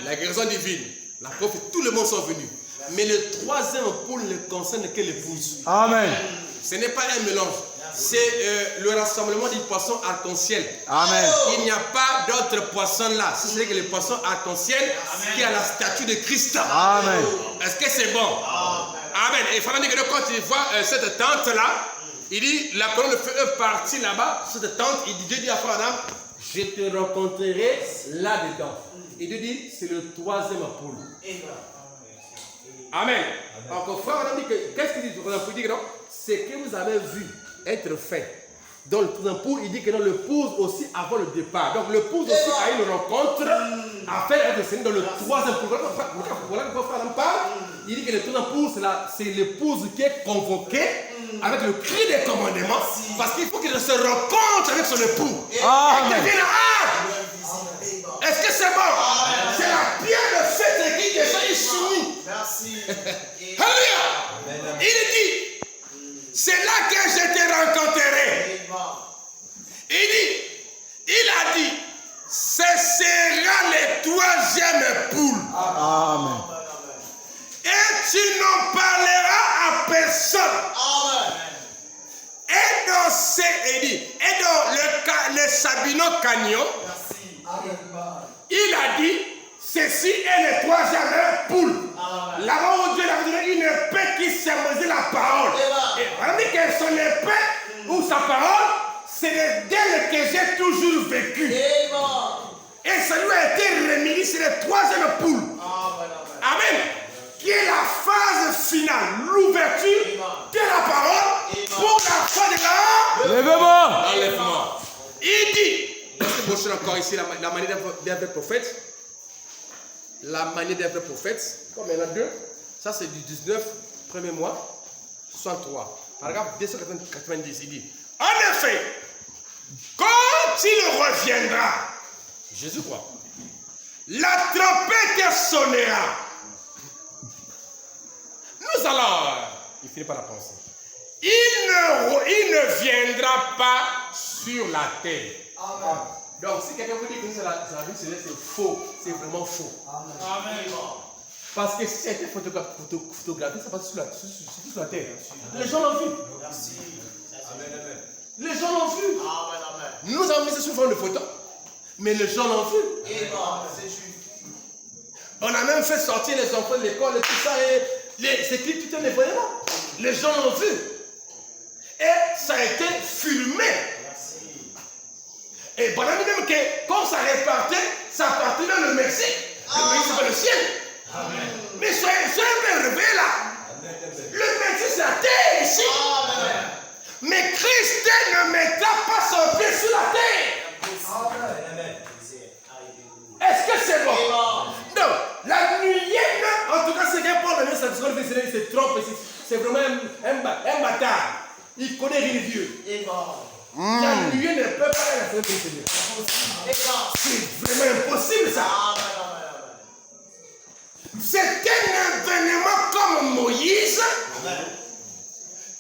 La guérison divine, la prophétie, tout le monde sont venus. Mais le troisième poule ne concerne que l'épouse.
Amen.
Ce n'est pas un mélange. C'est le rassemblement des poissons arc-en-ciel.
Amen.
Il n'y a pas d'autres poissons là. Si ce n'est que les poissons arc-en-ciel qui a la statue de Christ.
Amen.
Est-ce que c'est bon? Amen. Et il faut dire que quand tu vois cette tente là, il dit la colonne de feu est partie là-bas, cette tente, il dit, Dieu dit à Abraham, je te rencontrerai là-dedans. Et Dieu dit, c'est le troisième poule. Amen. Donc, frère, on a dit que, qu'est-ce qu'il dit? On a dit que non, c'est que vous avez vu être fait. Dans le troisième poule, il dit que non, le pousse aussi avant le départ. Donc, le pousse aussi a une rencontre à faire avec le Seigneur dans le troisième poule. Voilà pourquoi frère parle. Il dit que le troisième poule, c'est l'épouse qui est convoquée avec le cri des commandements. Parce qu'il faut qu'il se rencontre avec son époux. Et qu'il devienne un. Est-ce que c'est bon? C'est la pierre de fête qui descend et soumis.
Merci.
Alléluia. Il dit, c'est là que je te rencontrerai. Il dit, il a dit, ce sera le troisième poule.
Amen.
Et tu n'en parleras à personne. Et dans le Sabino Canyon, il a dit, ceci est le troisième poule. Là-bas où Dieu a donné une épée qui symbolise la parole. Et on dit que son épée ou sa parole, c'est d'elle que j'ai toujours vécu. Et ça lui a été remis, c'est le troisième poule. Amen. Qui est la phase finale, l'ouverture de la parole pour la fin de
Lèvez-moi.
l'enlèvement. Il dit, laissez-moi encore ici la manière d'un vrai prophète. La manière d'un vrai prophète, comme il y en a deux, ça c'est du 19, premier mois, 63. Paragraphe 290, il dit, en effet, quand il reviendra, Jésus croit, la trompette sonnera. Nous allons, il finit par la pensée, il ne viendra pas sur la terre. Amen. Donc, si quelqu'un vous dit que c'est la vie céleste, c'est faux. C'est vraiment faux. Amen. Parce que si c'était photographié, ça passe sur la terre. Les gens l'ont vu.
Amen.
Les gens l'ont vu. Nous avons mis ça sur forme de photo. Mais les gens l'ont vu. On a même fait sortir les enfants de l'école et tout ça. Et c'est écrit tout un événement. Les gens l'ont vu. Et ça a été filmé. Et bon, même que quand ça répartait, ça partait dans le Mexique. Le Mexique, c'est pas le ciel. Amen. Mais soyez bien réveillés là. Le Mexique, c'est la terre ici. Amen. Mais Christ ne mettra pas son pied sur la terre. Amen. Est-ce que c'est bon? Non. La nuienne, en tout cas, c'est qu'un Paul de il se trompe. C'est vraiment un bâtard. Il connaît rien de Dieu. La nuée ne peut pas aller à la Seigneur. C'est vraiment impossible ça. C'est un événement comme Moïse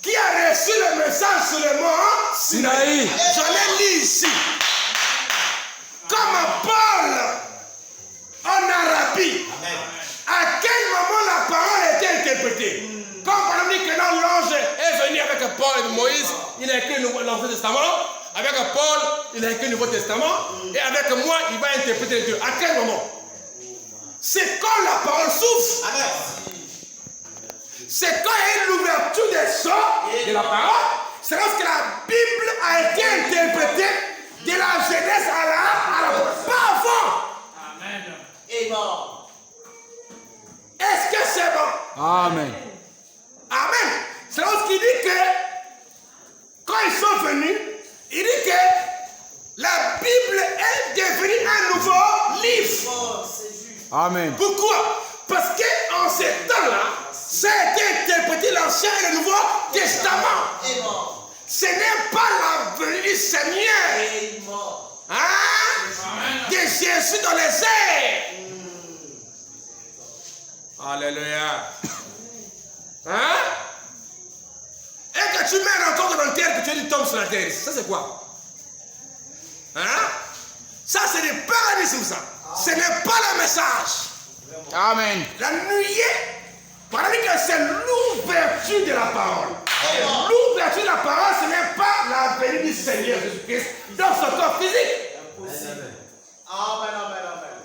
qui a reçu le message sur le mont
Sinaï.
Je l'ai lu ici. Comme Paul en Arabie. À quel moment la parole a été interprétée? Comme par exemple que dans l'ange est venu avec Paul et Moïse, il a écrit l'Ancien Testament. Avec Paul, il a écrit le Nouveau Testament. Et avec moi, il va interpréter les deux. À quel moment? C'est quand la parole souffle. C'est quand il y a l'ouverture des sceaux de la parole. C'est lorsque la Bible a été interprétée de la Genèse à la pas avant.
Amen.
Est-ce que c'est bon?
Amen.
Amen. C'est lorsqu'il dit que quand ils sont venus, il dit que la Bible est devenue un nouveau livre.
Amen.
Pourquoi? Parce qu'en ces temps-là, ça a été interprété l'Ancien et le Nouveau Testament. Ce n'est pas la venue du Seigneur. Hein? De Jésus dans les airs. Alléluia. Hein? Et que tu mets encore dans la terre, que tu dis tombe sur la terre. Ça c'est quoi? Hein? Ça c'est des paradis, ça. Ce n'est pas le message.
Amen.
La nuée, par exemple, c'est l'ouverture de la parole. L'ouverture de la parole, ce n'est pas la venue du Seigneur Jésus-Christ dans son corps physique.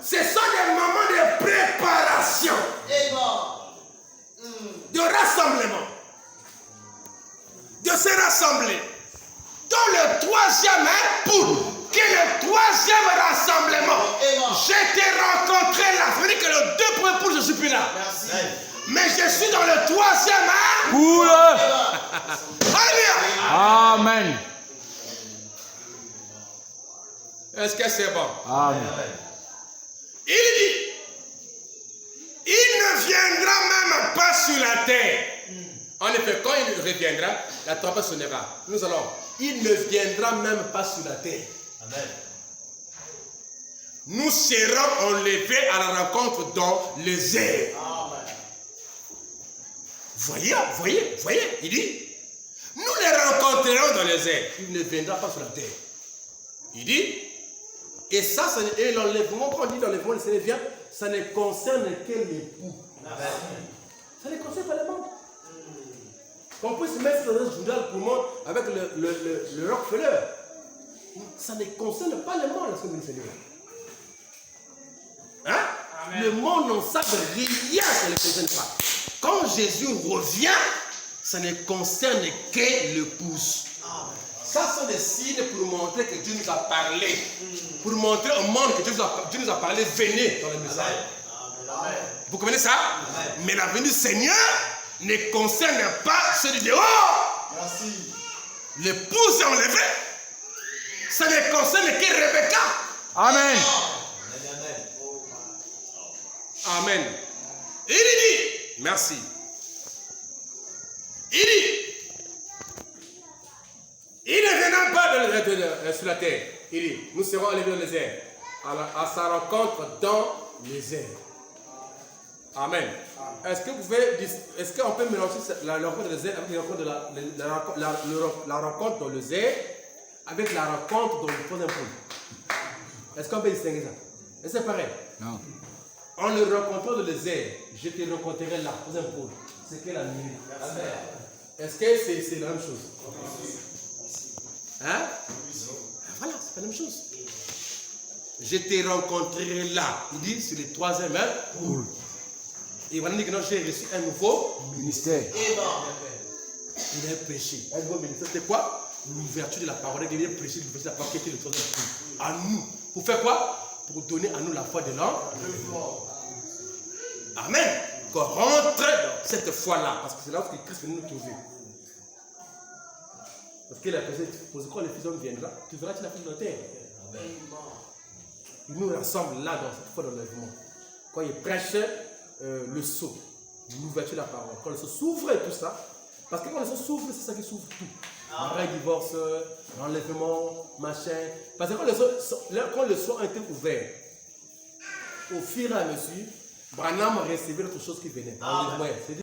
Ce sont des moments de préparation, de rassemblement, de se rassembler dans le troisième pour que le troisième rassemblement, je t'ai rencontré là. Ça veut dire que le deux premiers pour je suis plus là. Mais je suis dans le troisième
Pour
Alléluia.
Amen.
Est-ce que c'est bon?
Amen.
Il dit, il ne viendra même pas sur la terre. En effet, quand il reviendra, la trompette sonnera. Nous allons, il ne viendra même pas sur la terre.
Amen.
Nous serons enlevés à la rencontre dans les airs. Voyez, il dit, nous les rencontrerons dans les airs. Il ne viendra pas sur la terre. Il dit, et ça, et l'enlèvement, quand on dit l'enlèvement, le Seigneur vient, ça ne concerne que l'époux. Ça ne concerne pas les membres. Qu'on peut se mettre dans un journal pour moi avec le Rockefeller. Ça ne concerne pas les membres, lorsque vous le Seigneur. Hein? Le monde n'en savent rien, ça ne concerne pas. Quand Jésus revient, ça ne concerne que l'épouse. Ça sont des signes pour montrer que Dieu nous a parlé. Pour montrer au monde que Dieu nous a parlé, venez dans le message. Vous comprenez ça? Mais la venue du Seigneur ne concerne pas ceux du dehors. L'épouse est enlevée. Ça ne concerne que Rebecca.
Amen.
Amen. Il dit, merci. Il dit, il ne viendra pas sur la terre. Il dit, nous serons enlevés dans les airs. À sa rencontre dans les airs. Amen. Est-ce qu'on peut mélanger la rencontre des airs avec la rencontre dans les airs avec la rencontre dans le troisième point? Est-ce qu'on peut distinguer ça? Est-ce que c'est pareil?
Non.
En le rencontrant dans les airs, je te rencontrerai là, troisième pôle. C'est que la nuit. Est-ce que c'est la même chose? Hein? Voilà, c'est la même chose. Je te rencontrerai là. Il dit, c'est le troisième pôle. Et voilà, dit que non, j'ai reçu un nouveau
Ministère.
Il a prêché. Un nouveau ministère, c'était quoi? L'ouverture de la parole. Il a prêché l'ouverture de la parole qui était le troisième pôle. À nous. Pour faire quoi? Pour donner à nous la foi de l'homme. Amen. Qu'on rentre dans cette foi-là. Parce que c'est là où Christ vient nous trouver. Parce qu'il a posé quand le Fils d'homme viendra, tu verras qu'il a fait de la terre. Il nous rassemble là dans cette foi d'enlèvement. Quand il prêche le sceau, l'ouverture de la parole. Quand le sceau s'ouvre et tout ça. Parce que quand le sceau s'ouvre, c'est ça qui s'ouvre tout. Mariage, divorce, enlèvement, machin. Parce que quand le sceau a été ouvert, au fur et à mesure, Branham recevait autre chose qui venait.